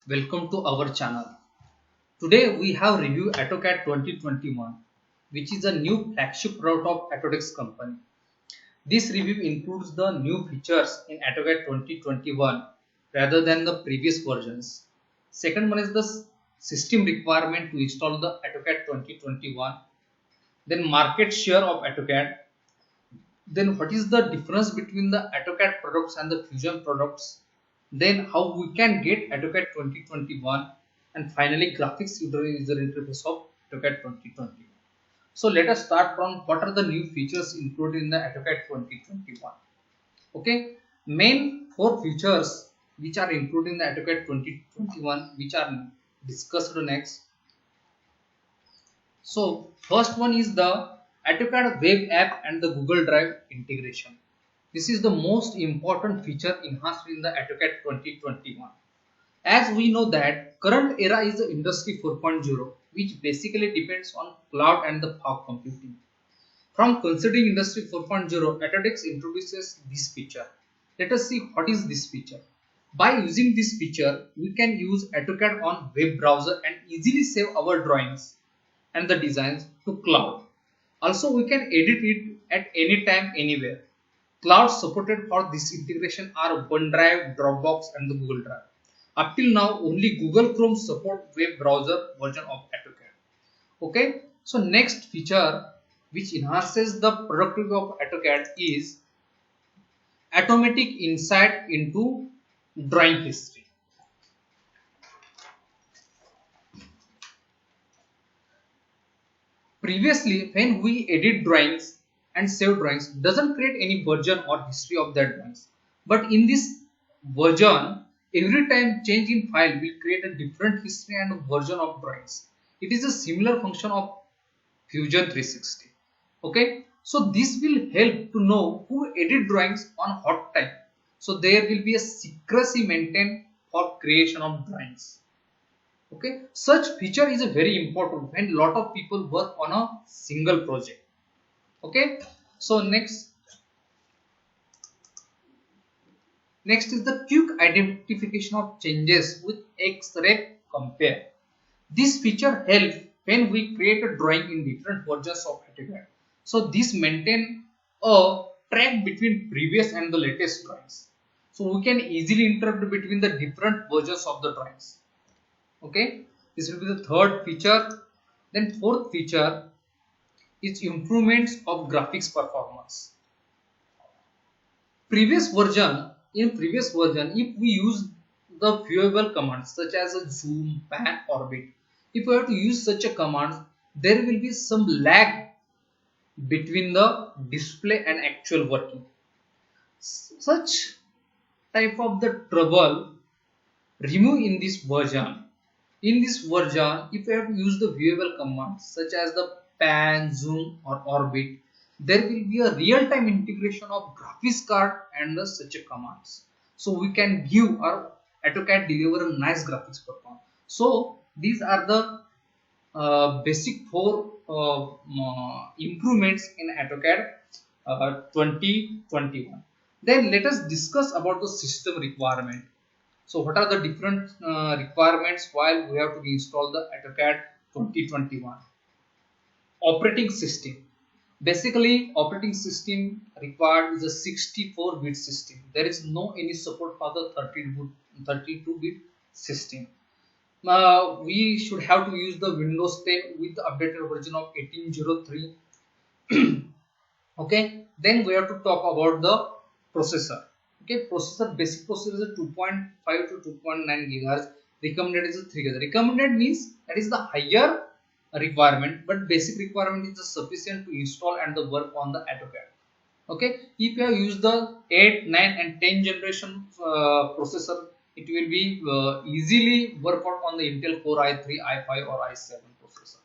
Welcome to our channel. Today we have review AutoCAD 2021, which is a new flagship product of Autodesk company. This review includes the new features in AutoCAD 2021 rather than the previous versions. Second one is the system requirement to install the AutoCAD 2021. Then market share of AutoCAD. Then what is the difference between the AutoCAD products and the Fusion products? Then how we can get AutoCAD 2021, and finally graphics user interface of AutoCAD 2021. So let us start from what are the new features included in the AutoCAD 2021. Okay, main four features which are included in the AutoCAD 2021 which are discussed next. So first one is the AutoCAD web app and the Google Drive integration. This is the most important feature enhanced in the AutoCAD 2021. As we know that current era is the Industry 4.0, which basically depends on cloud and the fog computing. From considering Industry 4.0, Autodesk introduces this feature. Let us see what is this feature. By using this feature, we can use AutoCAD on web browser and easily save our drawings and the designs to cloud. Also, we can edit it at any time, anywhere. Clouds supported for this integration are OneDrive, Dropbox, and the Google Drive. Up till now, only Google Chrome support web browser version of AutoCAD. Okay, so next feature which enhances the productivity of AutoCAD is automatic insight into drawing history. Previously, when we edit drawings and save drawings, doesn't create any version or history of that drawings. But in this version, every time change in file will create a different history and version of drawings. It is a similar function of Fusion 360. Okay, so this will help to know who edit drawings on what time. So there will be a secrecy maintained for creation of drawings. Okay, such feature is a very important when lot of people work on a single project. Okay, so next is the quick identification of changes with X-ray compare. This feature helps when we create a drawing in different versions of AutoCAD. So this maintain a track between previous and the latest drawings. So we can easily interpret between the different versions of the drawings. Okay, this will be the third feature. Then fourth feature is improvements of graphics performance. Previous version, if we use the viewable commands such as a zoom, pan, orbit, if we have to use such a command, there will be some lag between the display and actual working. Such type of the trouble remove in this version. In this version, if you have to use the viewable commands such as the pan, zoom or orbit, there will be a real-time integration of graphics card and the such commands. So we can give our AutoCAD deliver a nice graphics performance. So these are the basic four improvements in AutoCAD 2021. Then let us discuss about the system requirement. So what are the different requirements while we have to install the AutoCAD 2021? Operating system. Basically, operating system required is a 64-bit system. There is no any support for the 32-bit system. We should have to use the Windows 10 with the updated version of 1803. Okay, then we have to talk about the processor. Okay, processor basic processor is a 2.5 to 2.9 gigahertz. Recommended is a 3 gigahertz. Recommended means that is the higher requirement, but basic requirement is sufficient to install and the work on the AutoCAD. Okay, if you have used the 8, 9 and 10 generation processor, it will be easily work out on the Intel Core i3, i5 or i7 processor.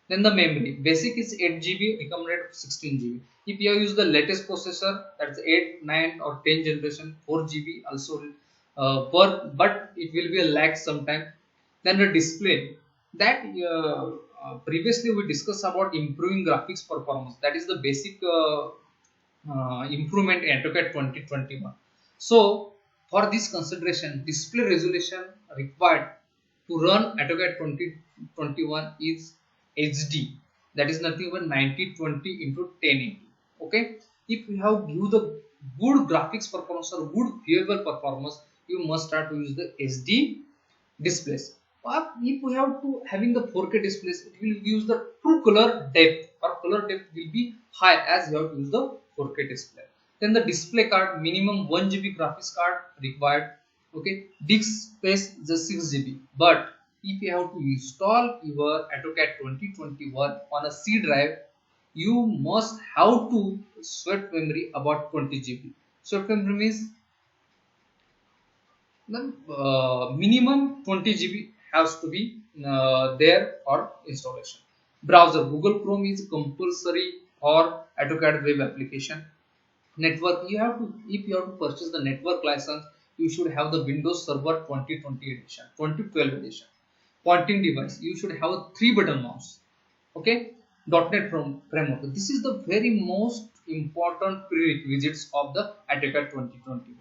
Then the memory, basic is 8 GB, recommended 16 GB. If you use the latest processor, that's 8, 9 or 10 generation, 4 GB also work, but it will be a lag sometime. Then the display, that previously we discussed about improving graphics performance. That is the basic improvement in AutoCAD 2021. So for this consideration, display resolution required to run AutoCAD 2021 is HD, that is nothing but 9020 into 1080. Okay, if you have give the good graphics performance or good viewable performance, you must start to use the HD displays. But if we have to having the 4K displays, it will use the true color depth, or color depth will be high as you have to use the 4K display. Then the display card, minimum 1 GB graphics card required. Okay, disk space is a 6 GB. But if you have to install your AutoCAD 2021 on a C drive, you must have to sweat memory about 20 GB. Sweat memory means the minimum 20 GB has to be there for installation. Browser, Google Chrome is compulsory for AutoCAD web application. Network, you have to, if you have to purchase the network license, you should have the Windows Server 2020 edition, 2012 edition. Pointing device, you should have a 3-button mouse. Okay, .NET framework. This is the very most important prerequisites of the AutoCAD 2021.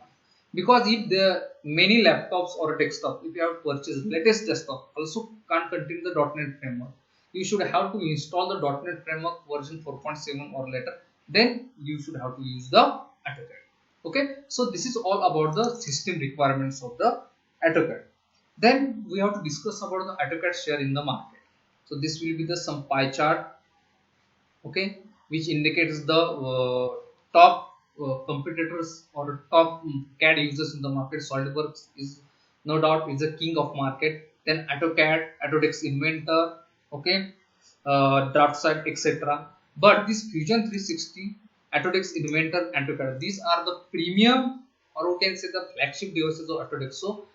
Because if there are many laptops or desktop, if you have purchased latest desktop, also can't contain the .NET framework. You should have to install the .NET framework version 4.7 or later. Then you should have to use the AutoCAD. Okay, so this is all about the system requirements of the AutoCAD. Then we have to discuss about the AutoCAD share in the market. So this will be the some pie chart, okay, which indicates the top competitors or top CAD users in the market. SolidWorks is no doubt is the king of market. Then AutoCAD, Autodesk Inventor, okay, DraftSight, etc. But this Fusion 360, Autodesk Inventor, AutoCAD, these are the premium, or we can say the flagship devices of Autodesk. So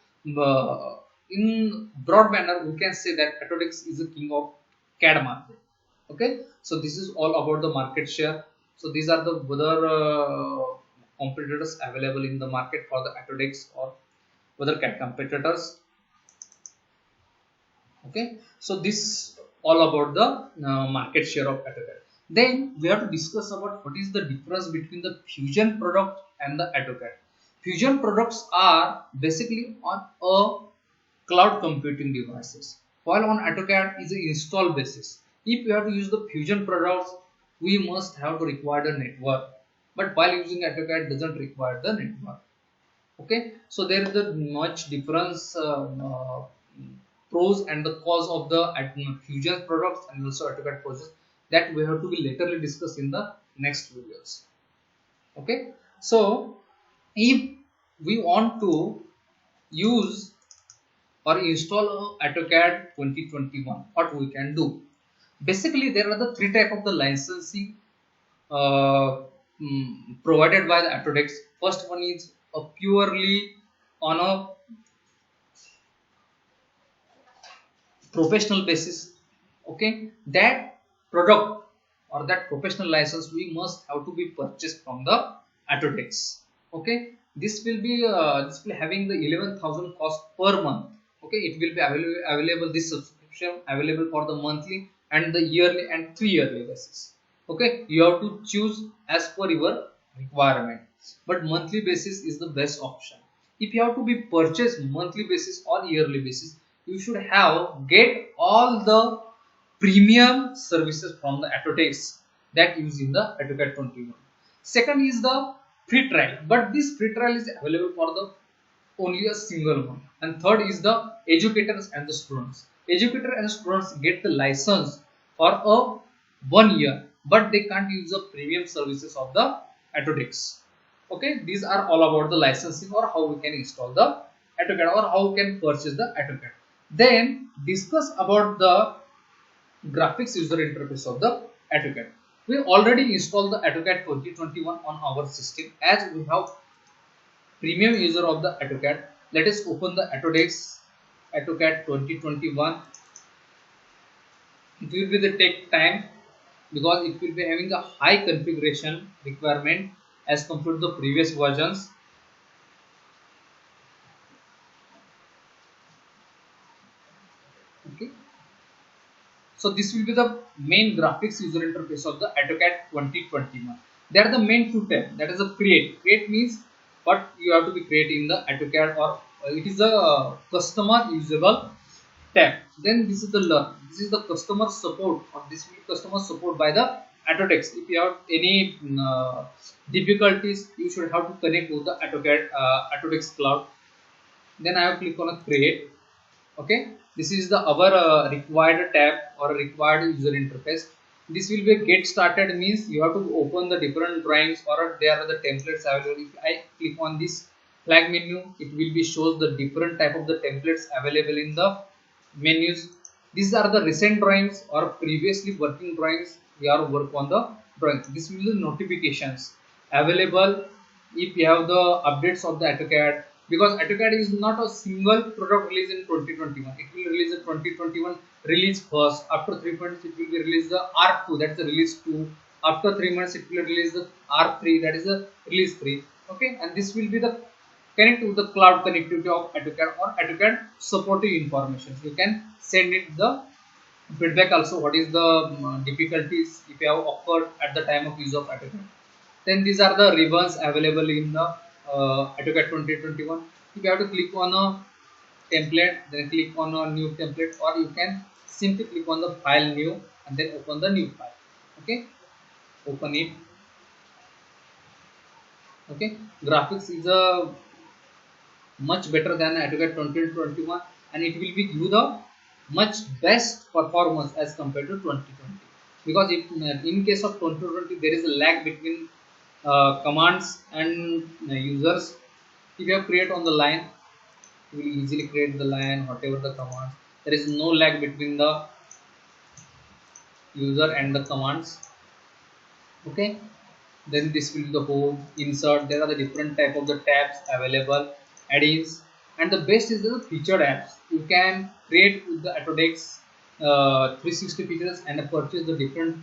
in broad manner, we can say that Autodesk is the king of CAD market. Okay, so this is all about the market share. So these are the other competitors available in the market for the Autodesk or other CAD competitors. Okay, so this all about the market share of AutoCAD. Then we have to discuss about what is the difference between the Fusion product and the AutoCAD. Fusion products are basically on a cloud computing devices, while on AutoCAD is an install basis. If you have to use the Fusion products, we must have to require the network. But while using AutoCAD doesn't require the network. Okay, so there is a much difference, pros and the cons of the Fusion products and also AutoCAD projects that we have to be laterly discussed in the next videos. Okay, so if we want to use or install AutoCAD 2021, what we can do? Basically, there are the 3 types of the licensing provided by the Autodesk. First one is a purely on a professional basis. Okay, that product or that professional license we must have to be purchased from the Autodesk. Okay, this will be having the 11,000 cost per month. Okay, it will be available this subscription available for the monthly and the yearly and 3-yearly basis. Okay, you have to choose as per your requirement, but monthly basis is the best option. If you have to be purchased monthly basis or yearly basis, you should have get all the premium services from the Autodesk that use in the AutoCAD 21. Second is the free trial, but this free trial is available for the only a single one. And third is the educators and the students. Educator and students get the license for a 1 year, but they can't use the premium services of the Autodesk. Okay, these are all about the licensing or how we can install the AutoCAD or how we can purchase the AutoCAD. Then discuss about the graphics user interface of the AutoCAD. We already installed the AutoCAD 2021 on our system. As we have premium user of the AutoCAD, let us open the Autodesk AutoCAD 2021. It will be the take time because it will be having a high configuration requirement as compared to the previous versions. Okay, so this will be the main graphics user interface of the AutoCAD 2021. There are the main 2 tabs, that is a create. Create means what you have to be creating the AutoCAD, or it is a customer usable tab. Then this is the learn. This is the customer support, or this will be customer support by the Autodesk. If you have any difficulties, you should have to connect with the AutoCAD Autodesk Cloud. Then I have click on a create. Okay, this is the our required tab or required user interface. This will be get started, means you have to open the different drawings, or there are the templates available. If I click on this flag menu, it will be shows the different type of the templates available in the menus. These are the recent drawings or previously working drawings. We are work on the drawing. This will be the notifications available if you have the updates of the AutoCAD, because AutoCAD is not a single product release in 2021. It will release the 2021 release first. After 3 months, it will be released the R2, that's the release 2. After 3 months, it will release the R3, that is the release 3. Okay, and this will be the connect to the cloud connectivity of AutoCAD or AutoCAD supportive information. You can send it the feedback also. What is the difficulties if you have occurred at the time of use of AutoCAD. Then these are the ribbons available in the AutoCAD 2021. If you have to click on a template, then click on a new template, or you can simply click on the file new and then open the new file. Okay, open it. Okay, graphics is a much better than AutoCAD 2021, and it will be give the much best performance as compared to 2020, because if in case of 2020 there is a lag between commands and users. If you have create on the line, you will easily create the line whatever the command. There is no lag between the user and the commands. Okay, then this will be the home, insert. There are the different type of the tabs available, add-ins, and the best is the featured apps. You can create with the Autodesk 360 features and purchase the different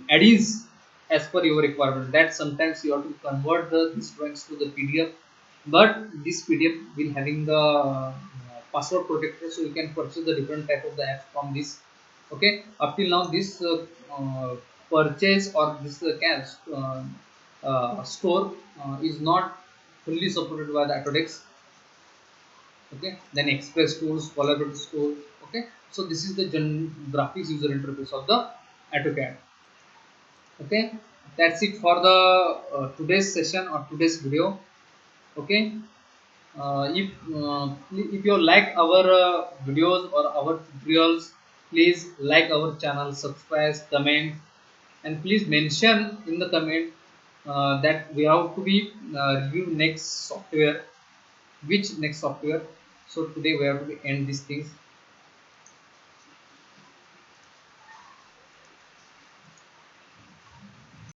add-ins as per your requirement. That sometimes you have to convert the these drawings to the PDF, but this PDF will having the password protector, so you can purchase the different type of the apps from this. Okay, up till now this purchase or this cash store is not fully supported by the Autodesk. Okay, then Express tools, collaborative tool. Okay, so this is the graphics user interface of the AutoCAD. Okay, that's it for the today's session or today's video. Okay, if you like our videos or our tutorials, please like our channel, subscribe, comment, and please mention in the comment that we have to be review next software, which next software. So today we have to end these things.